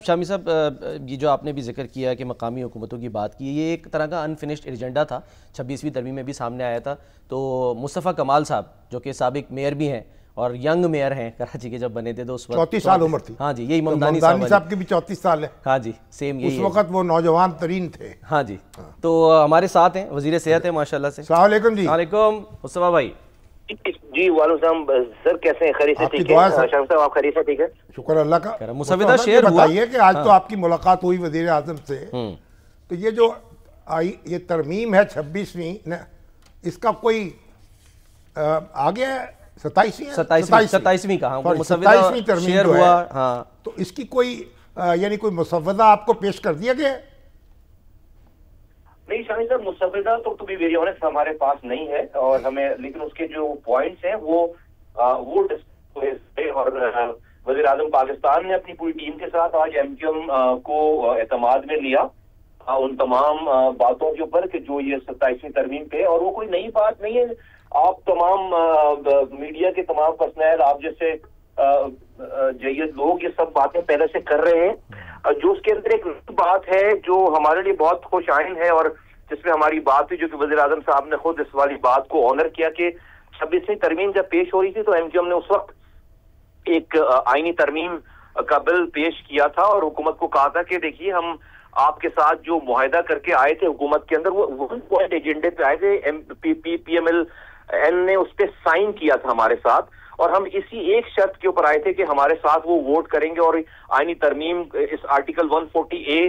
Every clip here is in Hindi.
शामी साहब, ये जो आपने भी जिक्र किया कि मकामी हुकूमतों की बात की, ये एक तरह का अनफिनिश्ड एजेंडा था, 26वीं तरमीम में भी सामने आया था। तो मुस्तफ़ा कमाल साहब जो कि साबिक मेयर भी हैं और यंग मेयर हैं कराची के, जब बने थे तो उस वक्त 34 साल उम्र थी। हाँ जी, यही तो ममदानी साहब की भी 34 साल है। हाँ जी, सेम यही उस वक्त वो नौजवान तरीन थे। हाँ जी। तो हमारे साथ हैं वजीर सेहत है माशाल्लाह से। अस्सलाम वालेकुम जी। वालेकुम मुस्तफ़ा भाई। जी वालेकुम सर, कैसे हैं? खैरियत से? ठीक है शाम साहब, आप खैरियत से? ठीक है, शुक्र अल्लाह का। मुसविदा शेयर हुआ। बताइए कि आज तो आपकी मुलाकात हुई वजीर आजम से, तो ये जो ये तरमीम है 26वीं, इसका कोई आगे 27वीं कहा, 27वीं तरमीम हुआ। हाँ, तो इसकी कोई यानी कोई मुसविदा आपको पेश कर दिया गया? नहीं शामी साहब, मुसविदा तो टू बी वेरी ऑनेस्ट हमारे पास नहीं है, और हमें लेकिन उसके जो पॉइंट्स हैं वो और वज़ीर आज़म पाकिस्तान ने अपनी पूरी टीम के साथ आज MQM को एतमाद में लिया उन तमाम बातों के ऊपर कि जो ये 27वीं तरमीम पे, और वो कोई नई बात नहीं है। आप तमाम मीडिया के तमाम पर्सनल, आप जैसे जय्यद लोग ये सब बातें पहले से कर रहे हैं। जो उसके अंदर एक बात है जो हमारे लिए बहुत खुश आइन है और जिसमें हमारी बात हुई, जो कि वज़ीर आज़म साहब ने खुद इस वाली बात को ऑनर किया कि 26वीं तरमीम जब पेश हो रही थी तो MQM ने उस वक्त एक आईनी तरमीम का बिल पेश किया था और हुकूमत को कहा था कि देखिए हम आपके साथ जो मुआहदा करके आए थे हुकूमत के अंदर, वो 1 पॉइंट एजेंडे पे आए थे। PMLN ने उस पर साइन किया था हमारे साथ, और हम इसी एक शर्त के ऊपर आए थे कि हमारे साथ वो वोट करेंगे और आईनी तरमीम, इस आर्टिकल 140A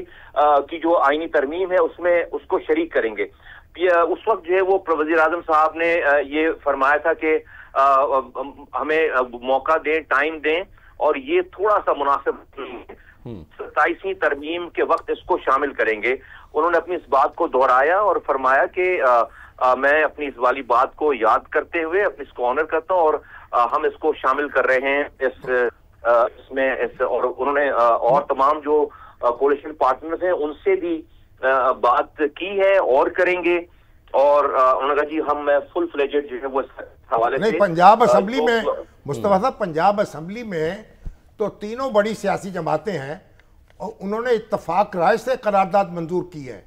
की जो आईनी तरमीम है उसमें उसको शरीक करेंगे। उस वक्त जो है वो वज़ीर आज़म साहब ने ये फरमाया था कि हमें मौका दें, टाइम दें, और ये थोड़ा सा मुनासिब 27वीं तरमीम के वक्त इसको शामिल करेंगे। उन्होंने अपनी इस बात को दोहराया और फरमाया कि मैं अपनी इस वाली बात को याद करते हुए इसको ऑनर करता हूँ और हम इसको शामिल कर रहे हैं इसमें और उन्होंने और तमाम जो कोalition पार्टनर्स हैं उनसे भी बात की है और करेंगे, और उन्होंने कहा जी हम फुल फ्लेजेड जो है वो इस हवाले से। पंजाब असम्बली में मुस्तफा साहब, पंजाब असम्बली में तो तीनों बड़ी सियासी जमातें हैं और उन्होंने इत्तफाक राय से करारदाद मंजूर की है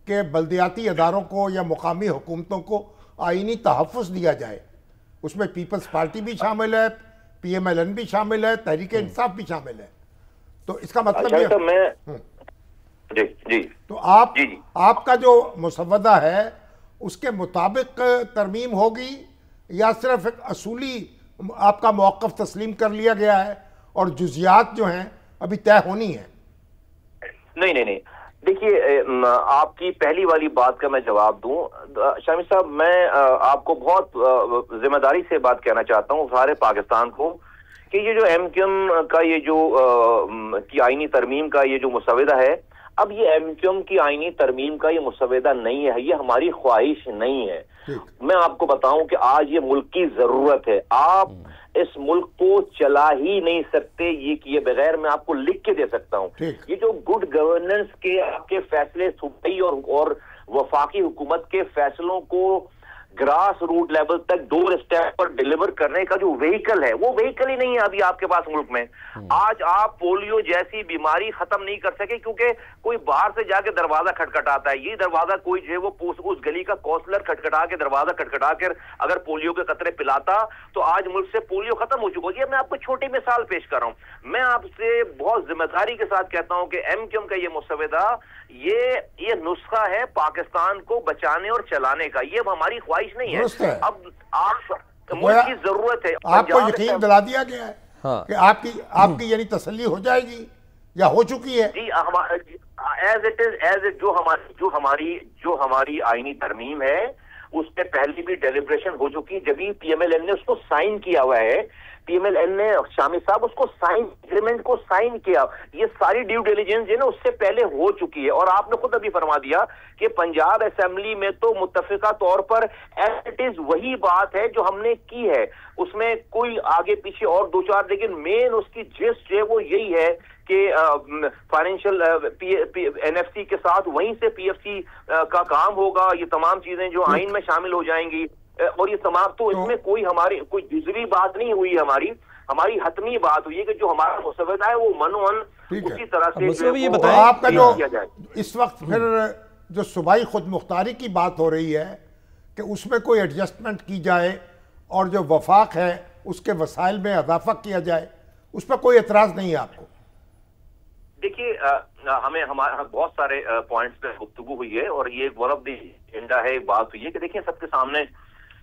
कि बल्दियाती अदारों को या मुकामी हुकूमतों को आईनी तहफ़्फ़ुज़ दिया जाए। उसमें पीपल्स पार्टी भी शामिल है, PMLN भी शामिल है, तहरीक इंसाफ भी शामिल है। तो इसका मतलब ये जी तो आपका जो मुसव्वदा है उसके मुताबिक तरमीम होगी या सिर्फ एक असूली आपका मौक़िफ़ तस्लीम कर लिया गया है और जुज़ियात जो हैं अभी तय होनी है? नहीं, देखिए आपकी पहली वाली बात का मैं जवाब दूं शामी साहब, मैं आपको बहुत जिम्मेदारी से बात कहना चाहता हूं सारे पाकिस्तान को कि ये जो MQM का ये जो की आईनी तरमीम का ये जो मुसविदा है, अब ये MQM की आईनी तरमीम का ये मुसविदा नहीं है, ये हमारी ख्वाहिश नहीं है। मैं आपको बताऊं कि आज ये मुल्क की जरूरत है। आप इस मुल्क को चला ही नहीं सकते ये किए बगैर। मैं आपको लिख के दे सकता हूं, ये जो गुड गवर्नेंस के आपके फैसले सूबाई और वफाकी हुकूमत के फैसलों को ग्रास रूट लेवल तक डोर स्टेप पर डिलीवर करने का जो व्हीकल है, वो व्हीकल ही नहीं है अभी आपके पास मुल्क में। आज आप पोलियो जैसी बीमारी खत्म नहीं कर सके क्योंकि कोई बाहर से जाके दरवाजा खटखटाता है। ये दरवाजा कोई जो है वो उस गली का काउंसलर खटखटा के दरवाजा खटखटा कर अगर पोलियो के कतरे पिलाता तो आज मुल्क से पोलियो खत्म हो चुका है। मैं आपको छोटी मिसाल पेश कर रहा हूं। मैं आपसे बहुत जिम्मेदारी के साथ कहता हूं कि MQM का ये मुसविदा ये नुस्खा है पाकिस्तान को बचाने और चलाने का, ये हमारी ख्वाहिश नहीं है। अब आप मुल्क की जरूरत है। आपको यकीन दिला दिया गया है कि आपकी यानी तसल्ली हो जाएगी या हो चुकी है? जी, एज इट जो हमारी आईनी तरमीम है उस पर पहले भी डेलिब्रेशन हो चुकी है। जब भी PMLN ने उसको साइन किया हुआ है, PMLN ने शामी साहब उसको एग्रीमेंट को साइन किया, ये सारी ड्यू डिलिजेंस है ना उससे पहले हो चुकी है। और आपने खुद अभी फरमा दिया कि पंजाब असेंबली में तो मुत्तफिका तौर पर एज इट इज वही बात है जो हमने की है, उसमें कोई आगे पीछे और दो चार, लेकिन मेन उसकी जिस्ट है वो यही है कि फाइनेंशियल NFC के साथ वहीं से PFC का काम होगा। ये तमाम चीजें जो आइन में शामिल हो जाएंगी और ये तमाम, तो इसमें कोई हमारी कोई जुज़वी बात नहीं हुई, हमारी हतमी बात हुई है कि जो हमारा मुसव्वदा है वो मनोअन ठीक है। उसी तरह से ये तो बताएं आपका जो इस वक्त फिर जो सूबाई खुद मुख्तारी की बात हो रही है कि उसमें कोई एडजस्टमेंट की जाए और जो वफाक है उसके वसाइल में इजाफा किया जाए, उस पर कोई एतराज नहीं है आपको? देखिए, हमें हमारे बहुत सारे पॉइंट्स पे गुफ्तगू हुई है और ये वन ऑफ द एजेंडा है, बात हुई है कि देखिए सबके सामने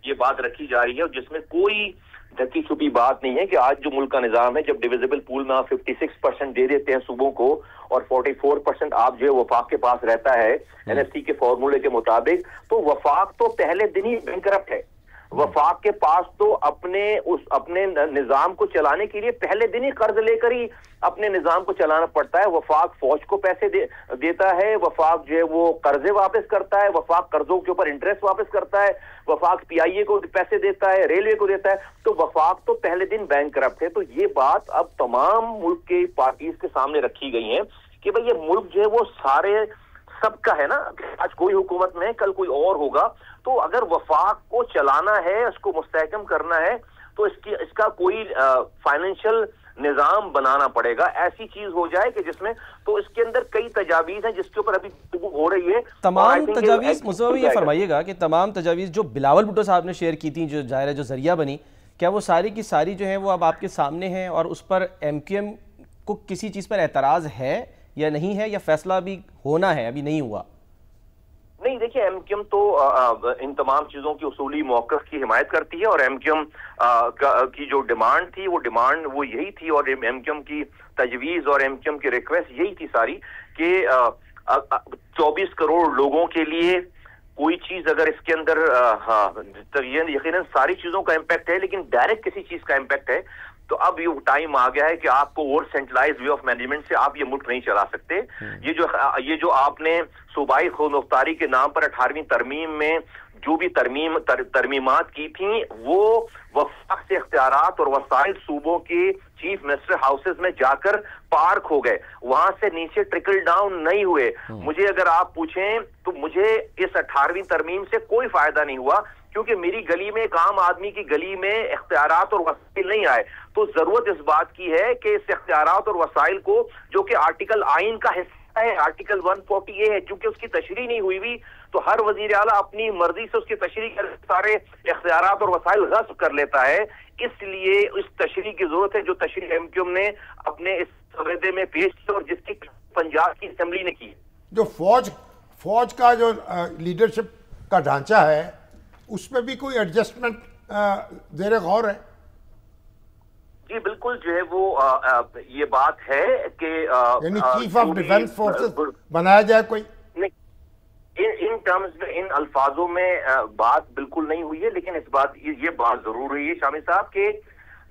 ये बात रखी जा रही है और जिसमें कोई ढकी छुपी बात नहीं है कि आज जो मुल्क का निजाम है, जब डिविजिबल पूल में आप 56% दे देते हैं सूबों को और 44% आप जो है वफाक के पास रहता है एनएससी के फॉर्मूले के मुताबिक, तो वफाक तो पहले दिन ही बैंकरप्ट है। वफाक के पास तो अपने निजाम को चलाने के लिए पहले दिन ही कर्ज लेकर ही अपने निजाम को चलाना पड़ता है। वफाक फौज को पैसे देता है, वफाक जो है वो कर्जे वापस करता है, वफाक कर्जों के ऊपर इंटरेस्ट वापस करता है, वफाक पीआईए को पैसे देता है, रेलवे को देता है, तो वफाक तो पहले दिन बैंकरप्ट है। तो ये बात अब तमाम मुल्क के पार्टीज के सामने रखी गई है कि भाई ये मुल्क जो है वो सारे सबका है ना, आज कोई हुकूमत में है, कल कोई और होगा, तो अगर वफाक को चलाना है, उसको मुस्तहकम करना है, तो इसका कोई फाइनेंशियल निजाम बनाना पड़ेगा, ऐसी चीज हो जाए कि जिसमें, तो इसके अंदर कई तजावीज हैं जिसके ऊपर अभी गुफ्तगू हो रही है। तमाम तजावीज मुझसे ये फरमाइएगा कि तमाम तजावीज जो बिलावल भुट्टो साहब ने शेयर की थी, जो जाहिर है जो जरिया बनी, क्या वो सारी की सारी जो है वो अब आपके सामने हैं और उस पर MQM को किसी चीज पर एतराज है या नहीं है, या फैसला अभी होना है, अभी नहीं हुआ? नहीं, देखिए MQM तो इन तमाम चीजों की उसूली मौक़िफ़ की हिमायत करती है और MQM की जो डिमांड थी वो यही थी और MQM की तजवीज़ और MQM की रिक्वेस्ट यही थी सारी कि 24 करोड़ लोगों के लिए कोई चीज अगर इसके अंदर तो यकीनन सारी चीजों का इम्पैक्ट है, लेकिन डायरेक्ट किसी चीज का इम्पैक्ट है, तो अब ये टाइम आ गया है कि आपको और सेंट्रलाइज वे ऑफ मैनेजमेंट से आप ये मुल्क नहीं चला सकते। ये जो आपने सूबाई खुद मुख्तारी के नाम पर 18वीं तरमीम में जो भी तरमीमात की थी, वो वफाक से इख्तियारात और वसाइल सूबों के चीफ मिनिस्टर हाउसेस में जाकर पार्क हो गए, वहां से नीचे ट्रिकल डाउन नहीं हुए। मुझे अगर आप पूछें तो मुझे इस 18वीं तरमीम से कोई फायदा नहीं हुआ, क्योंकि मेरी गली में, एक आम आदमी की गली में इख्तियारात और वसाइल नहीं आए। तो जरूरत इस बात की है कि इस इख्तियारात और वसाइल को, जो कि आर्टिकल आइन का हिस्सा है, आर्टिकल 140A है, चूंकि उसकी तशरीह नहीं हुई भी, तो हर वजीर आला अपनी मर्जी से उसकी तशरीह कर सारे इख्तियारात और वसाइल गस्ब कर लेता है। इसलिए इस तशरीह की जरूरत है जो तशरीह MQM ने अपने इस सवेदे में पेश की और जिसकी पंजाब की असेंबली ने की। जो फौज का जो लीडरशिप का ढांचा है, उसमें भी कोई एडजस्टमेंट ज़ेरे गौर है? जी बिल्कुल, जो है वो ये बात है कि यानी चीफ ऑफ डिफेंस फोर्सेस बनाया जाए कोई? इन टर्म्स में, इन अल्फाजों में बात बिल्कुल नहीं हुई है, लेकिन ये बात जरूर हुई है शामिर साहब के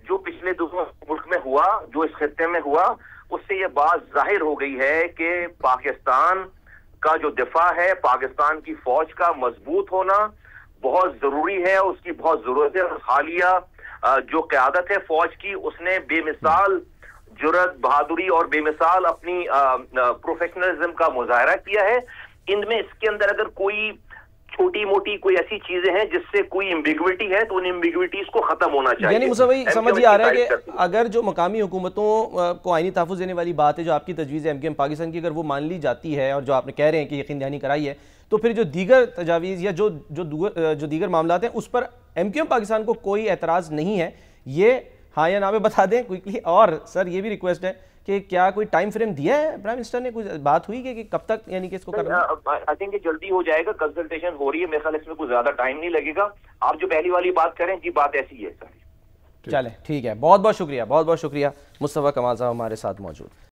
जो पिछले 2 मुल्क में हुआ, जो इस खित्ते में हुआ, उससे ये बात जाहिर हो गई है कि पाकिस्तान का जो दिफा है, पाकिस्तान की फौज का मजबूत होना बहुत जरूरी है, उसकी बहुत जरूरत है। और हालिया जो क़यादत है फौज की, उसने बेमिसाल जुर्रत, बहादुरी और बेमिसाल अपनी प्रोफेशनलिज्म का मुजाहरा किया है। इनमें, इसके अंदर अगर कोई छोटी मोटी कोई ऐसी चीजें हैं जिससे कोई एम्बिग्विटी है, तो उन एम्बिग्विटीज को खत्म होना चाहिए। यानी मुझे वही समझ आ रहा है कि अगर जो मकामी हुकूमतों को आईनी तहफ़्फ़ुज़ देने वाली बात है, जो आपकी तजवीज़ MQM पाकिस्तान की, अगर वो मान ली जाती है और जो आपने कह रहे हैं कि यकीन दहानी कराई है, तो फिर जो दीगर तजावीज़ या जो दीगर मामलात हैं, उस पर MQM पाकिस्तान को कोई एतराज़ नहीं है। ये हाँ या ना में बता दें क्विकली। और सर ये भी रिक्वेस्ट है कि क्या कोई टाइम फ्रेम दिया है प्राइम मिनिस्टर ने, कुछ बात हुई कि कब तक यानी कि इसको करना? आई थिंक ये जल्दी हो जाएगा, कंसल्टेशन हो रही है, मेरे ख्याल इसमें कुछ ज्यादा टाइम नहीं लगेगा। आप जो पहली वाली बात करें जी, बात ऐसी है सारी। चलें ठीक है, बहुत बहुत शुक्रिया, बहुत बहुत शुक्रिया। मुस्तफ़ा कमाल साहब हमारे साथ मौजूद।